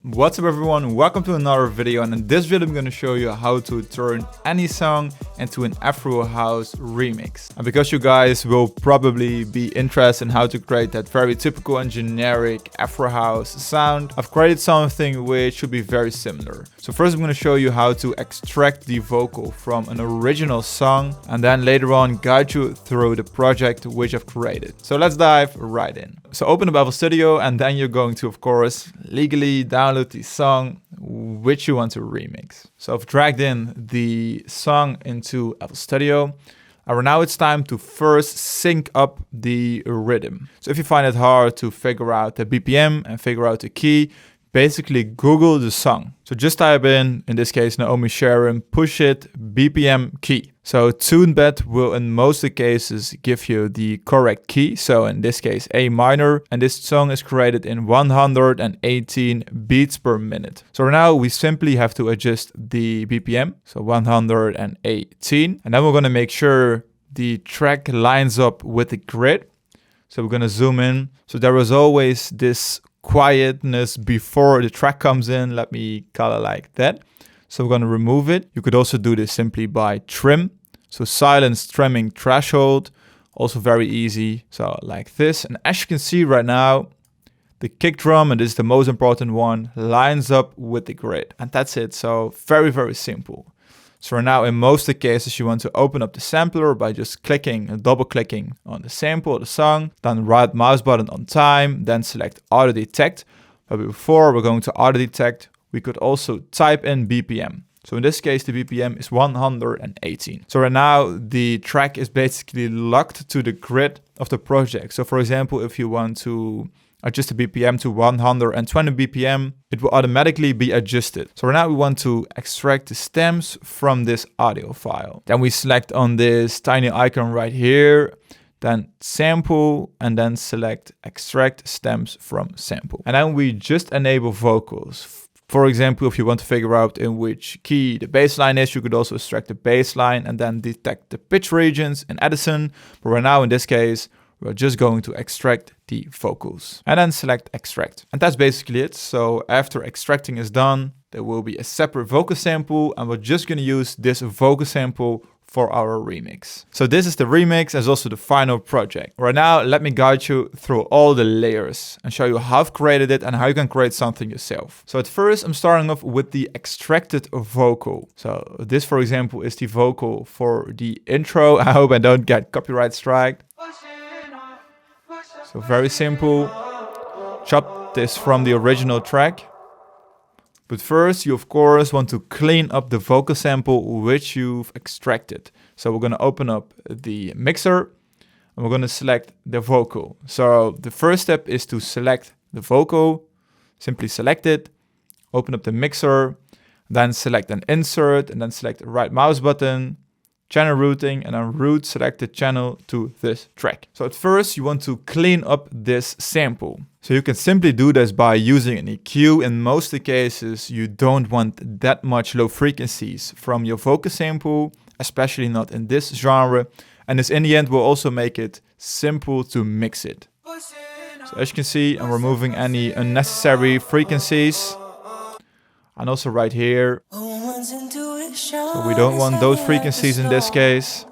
What's up everyone, welcome to another video, and in this video I'm going to show you how to turn any song into an Afro house remix. And because you guys will probably be interested in how to create that very typical and generic Afro house sound, I've created something which should be very similar. So first I'm going to show you how to extract the vocal from an original song, and then later on guide you through the project which I've created. So let's dive right in. So open up Afro Studio, and then you're going to, of course, legally download the song which you want to remix. So I've dragged in the song into Afro Studio. And now it's time to first sync up the rhythm. So if you find it hard to figure out the BPM and figure out the key, basically Google the song. So just type in this case, Naomi Sharon, push it, BPM key. So TuneBed will in most of the cases give you the correct key. So in this case, A minor, and this song is created in 118 beats per minute. So now we simply have to adjust the BPM, so 118. And then we're gonna make sure the track lines up with the grid. So we're gonna zoom in. So there is always this quietness before the track comes in, let me call it like that. So we're going to remove it. You could also do this simply by trim. So silence, trimming, threshold, also very easy. So like this. And as you can see right now, the kick drum, and this is the most important one, lines up with the grid. And that's it. So very, very simple. So now in most of the cases, you want to open up the sampler by just clicking and double clicking on the sample of the song, then right mouse button on time, then select auto detect. But before we're going to auto detect, we could also type in BPM. So in this case, the BPM is 118. So right now the track is basically locked to the grid of the project. So for example, if you want to adjust the BPM to 120 BPM, it will automatically be adjusted. So now we want to extract the stems from this audio file. Then we select on this tiny icon right here, then sample, and then select extract stems from sample. And then we just enable vocals. For example, if you want to figure out in which key the bass line is, you could also extract the bass line and then detect the pitch regions in Edison. But right now in this case, we're just going to extract the vocals and then select extract. And that's basically it. So after extracting is done, there will be a separate vocal sample, and we're just going to use this vocal sample for our remix. So this is the remix as also the final project. Right now, let me guide you through all the layers and show you how I've created it and how you can create something yourself. So at first, I'm starting off with the extracted vocal. So this, for example, is the vocal for the intro. I hope I don't get copyright strike. So very simple, chop this from the original track. But first you of course want to clean up the vocal sample which you've extracted. So we're going to open up the mixer and we're going to select the vocal. So the first step is to select the vocal, simply select it, open up the mixer, then select an insert and then select the right mouse button, channel routing, and then route select the channel to this track. So at first you want to clean up this sample. So you can simply do this by using an EQ. In most of the cases, you don't want that much low frequencies from your vocal sample, especially not in this genre. And this in the end will also make it simple to mix it. So as you can see, I'm removing any unnecessary frequencies. And also right here. So we don't want those frequencies in this case.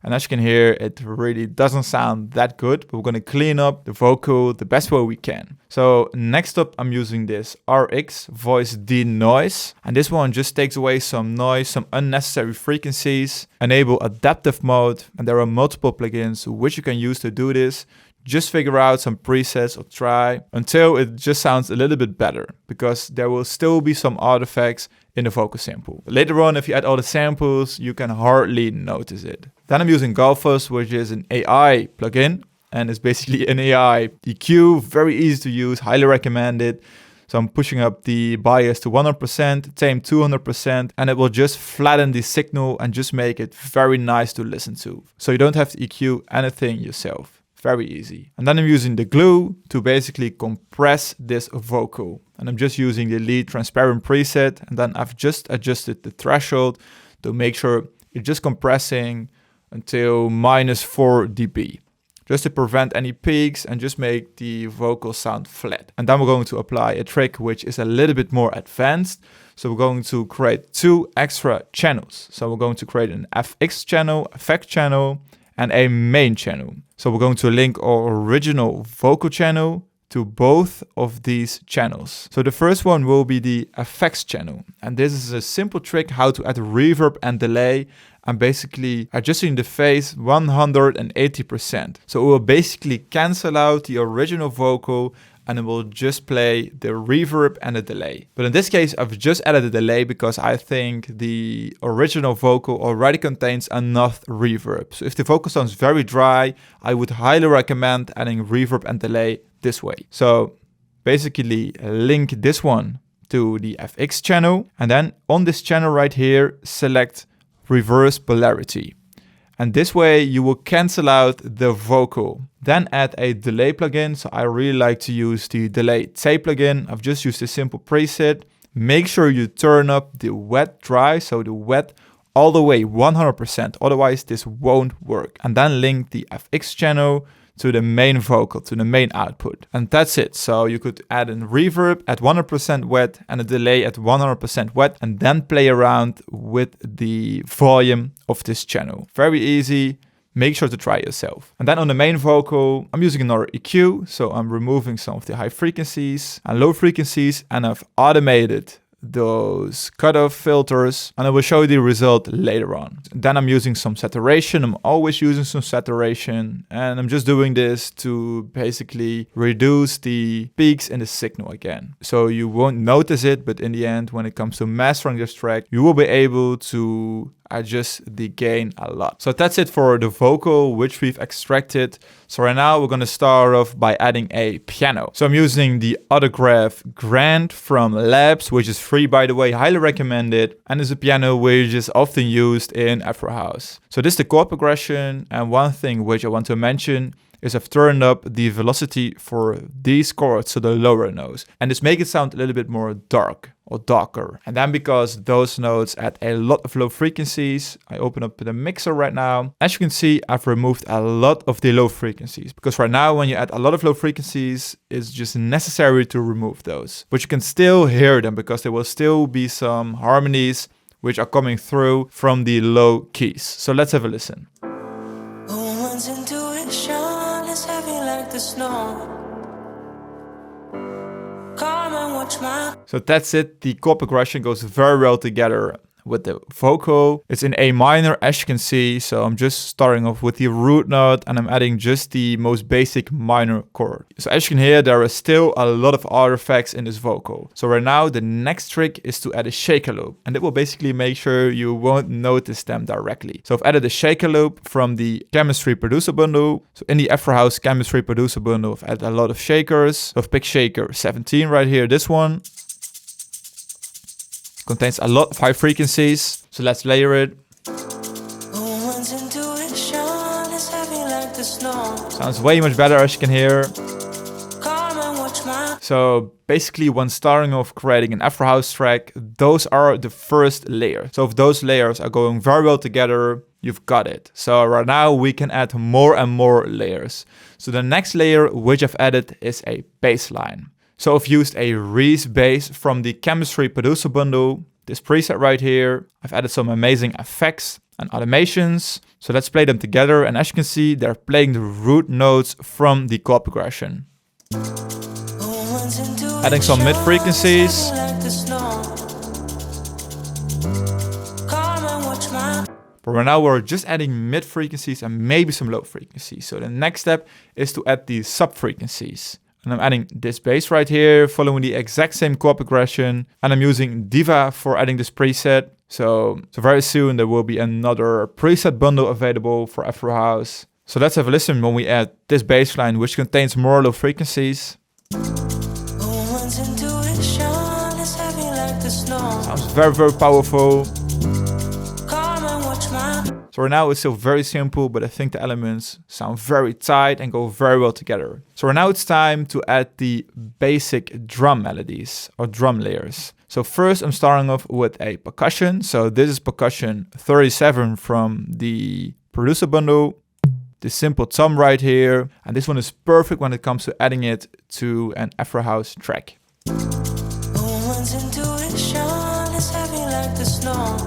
And as you can hear, it really doesn't sound that good, but we're going to clean up the vocal the best way we can. So next up, I'm using this RX Voice Denoise. And this one just takes away some noise, some unnecessary frequencies, enable adaptive mode. And there are multiple plugins which you can use to do this. Just figure out some presets or try until it just sounds a little bit better, because there will still be some artifacts in the vocal sample. But later on, if you add all the samples, you can hardly notice it. Then I'm using Golfos, which is an AI plugin, and it's basically an AI EQ, very easy to use, highly recommended. So I'm pushing up the bias to 100%, tame 200%, and it will just flatten the signal and just make it very nice to listen to. So you don't have to EQ anything yourself. Very easy. And then I'm using the glue to basically compress this vocal. And I'm just using the lead transparent preset. And then I've just adjusted the threshold to make sure it's just compressing until -4 dB. just to prevent any peaks and just make the vocal sound flat. And then we're going to apply a trick which is a little bit more advanced. So we're going to create 2 extra channels. So we're going to create an FX channel, effect channel, and a main channel. So we're going to link our original vocal channel to both of these channels. So the first one will be the effects channel. And this is a simple trick how to add reverb and delay. I'm basically adjusting the phase 180%. So it will basically cancel out the original vocal and it will just play the reverb and the delay. But in this case, I've just added a delay because I think the original vocal already contains enough reverb. So if the vocal sounds very dry, I would highly recommend adding reverb and delay this way. So basically link this one to the FX channel. And then on this channel right here, select reverse polarity. And this way you will cancel out the vocal. Then add a delay plugin. So I really like to use the delay tape plugin. I've just used a simple preset. Make sure you turn up the wet dry. So the wet all the way 100%. Otherwise this won't work. And then link the FX channel to the main vocal, to the main output. And that's it. So you could add a reverb at 100% wet and a delay at 100% wet and then play around with the volume of this channel. Very easy. Make sure to try it yourself. And then on the main vocal, I'm using another EQ. So I'm removing some of the high frequencies and low frequencies, and I've automated those cutoff filters, and I will show you the result later on. Then I'm using some saturation. I'm always using some saturation, and I'm just doing this to basically reduce the peaks in the signal again. So you won't notice it, but in the end, when it comes to mastering this track, you will be able to adjust the gain a lot. So that's it for the vocal, which we've extracted. So right now we're going to start off by adding a piano. So I'm using the Autograph Grand from Labs, which is free, by the way, highly recommended. And it's a piano which is often used in Afro house. So this is the chord progression. And one thing which I want to mention is I've turned up the velocity for these chords, so the lower notes. And this makes it sound a little bit more dark or darker. And then because those notes add a lot of low frequencies, I open up the mixer right now. As you can see, I've removed a lot of the low frequencies, because right now when you add a lot of low frequencies, it's just necessary to remove those. But you can still hear them because there will still be some harmonies which are coming through from the low keys. So let's have a listen. So that's it. The chord progression goes very well together with the vocal. It's in A minor, as you can see. So I'm just starting off with the root note and I'm adding just the most basic minor chord. So as you can hear, there are still a lot of artifacts in this vocal. So right now, the next trick is to add a shaker loop, and it will basically make sure you won't notice them directly. So I've added a shaker loop from the Chemistry Producer Bundle. So in the Afro House Chemistry Producer Bundle, I've added a lot of shakers. So I've picked shaker 17 right here, this one. Contains a lot of high frequencies, so let's layer it. Sounds way much better, as you can hear. So basically, when starting off creating an Afro house track, those are the first layer. So if those layers are going very well together, you've got it. So right now we can add more and more layers. So the next layer which I've added is a bass line. So I've used a Reese bass from the Chemistry Producer Bundle, this preset right here. I've added some amazing effects and automations. So let's play them together. And as you can see, they're playing the root notes from the chord progression. Adding some mid frequencies. But right now we're just adding mid frequencies and maybe some low frequencies. So the next step is to add the sub frequencies. And I'm adding this bass right here, following the exact same chord progression. And I'm using Diva for adding this preset. So very soon there will be another preset bundle available for Afro House. So let's have a listen when we add this bass line, which contains more low frequencies. Sounds very, very powerful. So right now it's still very simple, but I think the elements sound very tight and go very well together. So right now it's time to add the basic drum melodies or drum layers. So first I'm starting off with a percussion. So this is percussion 37 from the Producer Bundle. this simple tom right here. And this one is perfect when it comes to adding it to an Afro house track. Woman's intuition is heavy like the snow.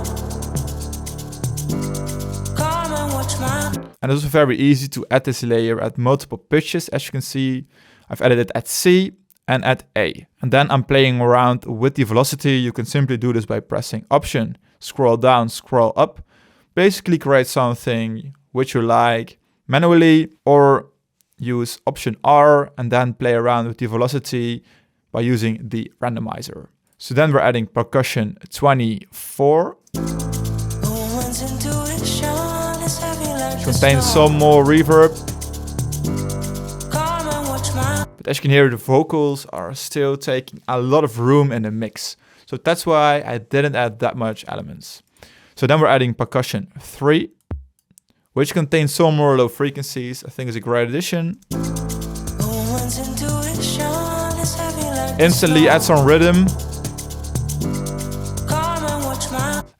Come and watch my... And it's also very easy to add this layer at multiple pitches. As you can see, I've added it at C and at A. And then I'm playing around with the velocity. You can simply do this by pressing Option, scroll down, scroll up. Basically create something which you like manually, or use Option R and then play around with the velocity by using the randomizer. So then we're adding percussion 24. Contains some more reverb. But as you can hear, the vocals are still taking a lot of room in the mix. So that's why I didn't add that much elements. So then we're adding percussion 3, which contains some more low frequencies. I think it's a great addition. Instantly add some rhythm.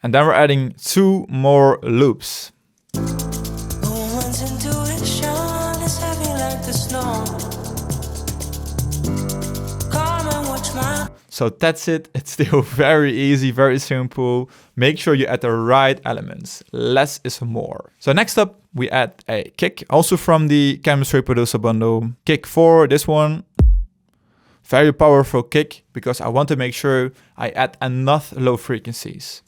And then we're adding 2 more loops. So that's it. It's still very easy, very simple. Make sure you add the right elements. Less is more. So next up, we add a kick, also from the Keinemusik producer bundle. Kick 4, this one. Very powerful kick, because I want to make sure I add enough low frequencies.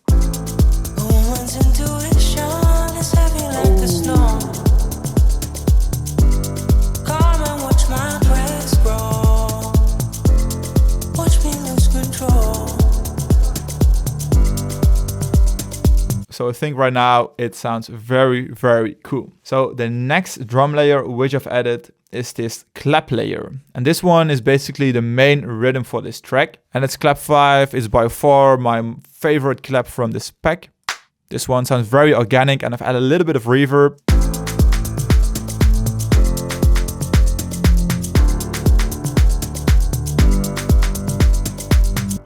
So I think right now it sounds very, very cool. So the next drum layer which I've added is this clap layer. And this one is basically the main rhythm for this track. And it's clap 5. It's by far my favorite clap from this pack. This one sounds very organic, and I've added a little bit of reverb.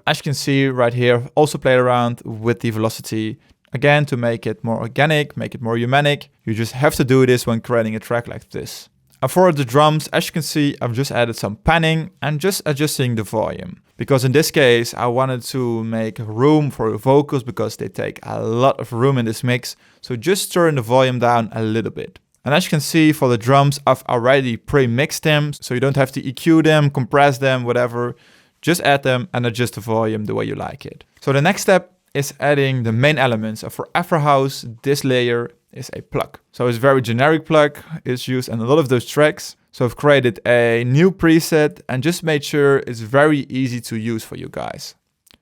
As you can see right here, I've also played around with the velocity. Again, to make it more organic, make it more humanic. You just have to do this when creating a track like this. And for the drums, as you can see, I've just added some panning and just adjusting the volume. Because in this case, I wanted to make room for the vocals because they take a lot of room in this mix. So just turn the volume down a little bit. And as you can see, for the drums, I've already pre-mixed them. So you don't have to EQ them, compress them, whatever. Just add them and adjust the volume the way you like it. So the next step is adding the main elements. For Afro House, this layer is a plug. So it's a very generic plug. It's used in a lot of those tracks. So I've created a new preset and just made sure it's very easy to use for you guys.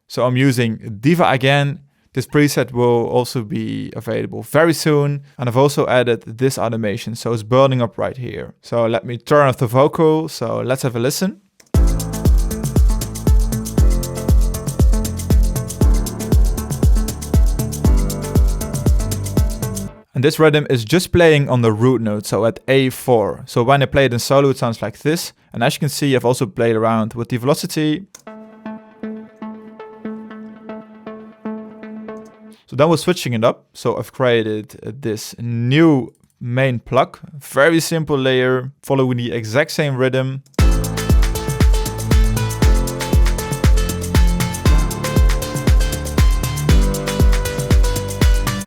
So I'm using Diva again. This preset will also be available very soon. And I've also added this automation. So it's building up right here. So let me turn off the vocal. So let's have a listen. And this rhythm is just playing on the root note, so at A4. So when I play it in solo, it sounds like this. And as you can see, I've also played around with the velocity. So then we're switching it up. So I've created this new main plug, very simple layer, following the exact same rhythm.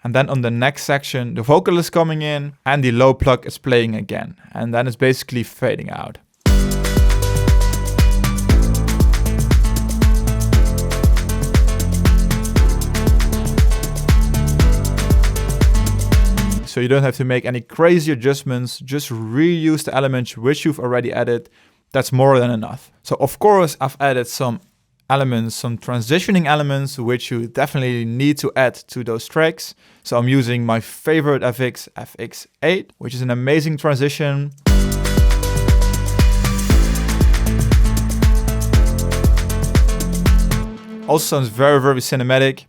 And then on the next section, the vocal is coming in and the low plug is playing again. And then it's basically fading out. So you don't have to make any crazy adjustments, just reuse the elements which you've already added. That's more than enough. So of course, I've added some elements, some transitioning elements, which you definitely need to add to those tracks. So I'm using my favorite FX8, which is an amazing transition. Also sounds very, very cinematic.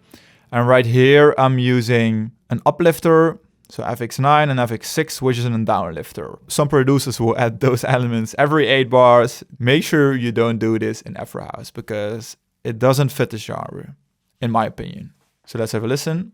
And right here, I'm using an uplifter. So FX9 and FX6, which is a downlifter. Some producers will add those elements every 8 bars. Make sure you don't do this in Afro House because it doesn't fit the genre, in my opinion. So let's have a listen.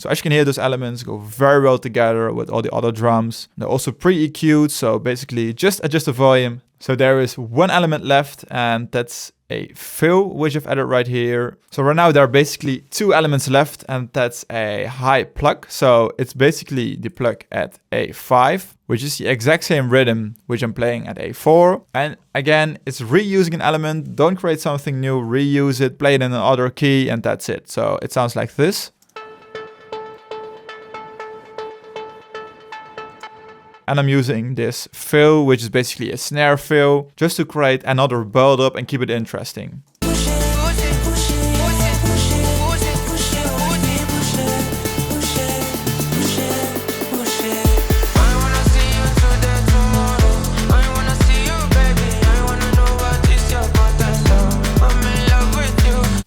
So as you can hear, those elements go very well together with all the other drums. They're also pre-EQ'd, so basically just adjust the volume. So there is one element left, and that's a fill, which I've added right here. So right now there are basically two elements left, and that's a high pluck. So it's basically the pluck at A5, which is the exact same rhythm which I'm playing at A4. And again, it's reusing an element. Don't create something new, reuse it, play it in another key, and that's it. So it sounds like this. And I'm using this fill, which is basically a snare fill, just to create another build up and keep it interesting.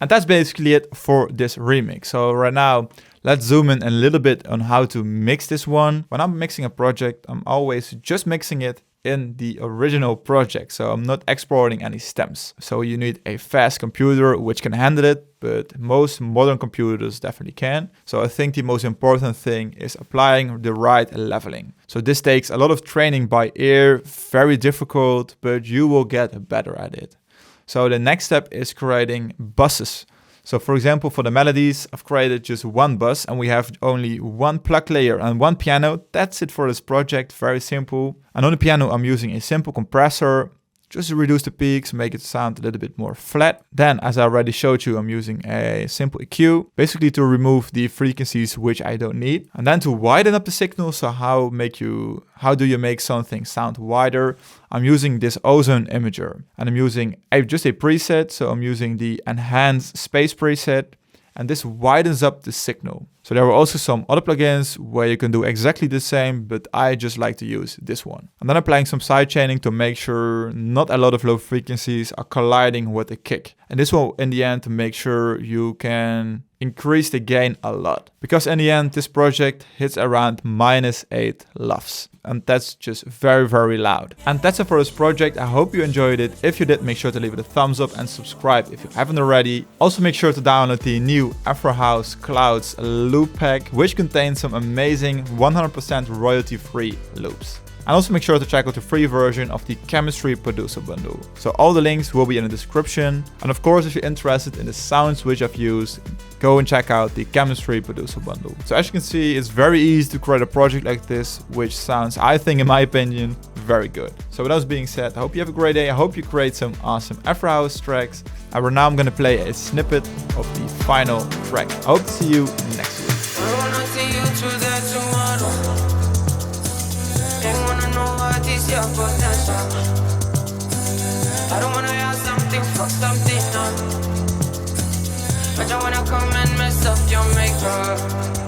And that's basically it for this remix. So right now, let's zoom in a little bit on how to mix this one. When I'm mixing a project, I'm always just mixing it in the original project. So I'm not exporting any stems. So you need a fast computer which can handle it, but most modern computers definitely can. So I think the most important thing is applying the right leveling. So this takes a lot of training by ear, very difficult, but you will get better at it. So the next step is creating buses. So for example, for the melodies, I've created just one bus and we have only one pluck layer and one piano. That's it for this project, very simple. And on the piano, I'm using a simple compressor, just to reduce the peaks, make it sound a little bit more flat. Then, as I already showed you, I'm using a simple EQ, basically to remove the frequencies which I don't need. And then to widen up the signal, so how do you make something sound wider? I'm using this ozone imager, and I'm using just a preset, so I'm using the enhanced space preset, and this widens up the signal. So there are also some other plugins where you can do exactly the same, but I just like to use this one. And then applying some sidechaining to make sure not a lot of low frequencies are colliding with the kick. And this will, in the end, to make sure you can increase the gain a lot. Because in the end, this project hits around -8 LUFS. And that's just very, very loud. And that's it for this project. I hope you enjoyed it. If you did, make sure to leave it a thumbs up and subscribe if you haven't already. Also make sure to download the new Afro House Clouds loop pack, which contains some amazing 100% royalty-free loops. And also make sure to check out the free version of the Keinemusik producer bundle. So all the links will be in the description. And of course, if you're interested in the sounds which I've used, go and check out the Keinemusik producer bundle. So as you can see, it's very easy to create a project like this, which sounds, I think, in my opinion, very good. So with that being said, I hope you have a great day. I hope you create some awesome Afro House tracks. And right now I'm gonna play a snippet of the final track. I hope to see you next week. Your potential. I don't wanna have something, fuck something up. But I wanna come and mess up your makeup.